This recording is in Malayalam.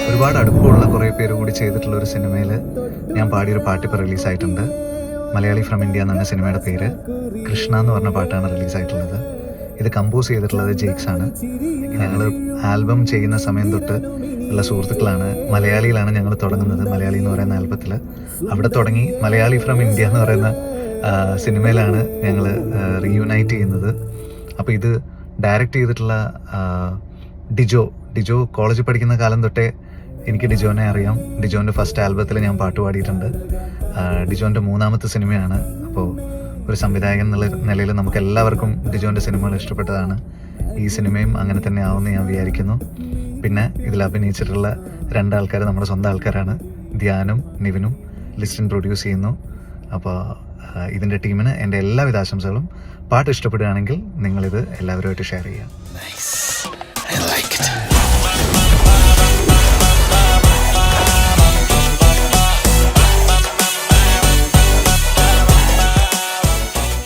ഒരുപാട് അടുപ്പമുള്ള കുറേ പേര് കൂടി ചെയ്തിട്ടുള്ള ഒരു സിനിമയിൽ ഞാൻ പാടിയൊരു പാട്ട് ഇപ്പോൾ റിലീസായിട്ടുണ്ട്. മലയാളി ഫ്രം ഇന്ത്യ എന്നാണ് സിനിമയുടെ പേര്. കൃഷ്ണ എന്ന് പറഞ്ഞ പാട്ടാണ് റിലീസായിട്ടുള്ളത്. ഇത് കമ്പോസ് ചെയ്തിട്ടുള്ളത് ജെയ്ക്സ് ആണ്. ഞങ്ങൾ ആൽബം ചെയ്യുന്ന സമയം തൊട്ട് ഉള്ള സുഹൃത്തുക്കളാണ്. മലയാളിയിലാണ് ഞങ്ങൾ തുടങ്ങുന്നത്. മലയാളി എന്ന് പറയുന്ന ആൽബത്തിൽ അവിടെ തുടങ്ങി മലയാളി ഫ്രം ഇന്ത്യ എന്ന് പറയുന്ന സിനിമയിലാണ് ഞങ്ങൾ റീയൂണൈറ്റ് ചെയ്യുന്നത്. അപ്പോൾ ഇത് ഡയറക്റ്റ് ചെയ്തിട്ടുള്ള ഡിജോ കോളേജിൽ പഠിക്കുന്ന കാലം തൊട്ടേ എനിക്ക് ഡിജോനെ അറിയാം. ഡിജോൻ്റെ ഫസ്റ്റ് ആൽബത്തിൽ ഞാൻ പാട്ട് പാടിയിട്ടുണ്ട്. ഡിജോൻ്റെ 3ാമത്തെ സിനിമയാണ്. അപ്പോൾ ഒരു സംവിധായകൻ എന്നുള്ള നിലയിൽ നമുക്ക് എല്ലാവർക്കും ഡിജോൻ്റെ സിനിമകൾ ഇഷ്ടപ്പെട്ടതാണ്. ഈ സിനിമയും അങ്ങനെ തന്നെ ആവുമെന്ന് ഞാൻ വിചാരിക്കുന്നു. പിന്നെ ഇതിൽ അഭിനയിച്ചിട്ടുള്ള 2 ആൾക്കാർ നമ്മുടെ സ്വന്തം ആൾക്കാരാണ്. ധ്യാനും നിവിനും ലിസ്റ്റിൻ പ്രൊഡ്യൂസ് ചെയ്യുന്നു. അപ്പോൾ ഇതിൻ്റെ ടീമിന് എൻ്റെ എല്ലാവിധ ആശംസകളും. പാട്ട് ഇഷ്ടപ്പെടുകയാണെങ്കിൽ നിങ്ങളിത് എല്ലാവരുമായിട്ട് ഷെയർ ചെയ്യാം.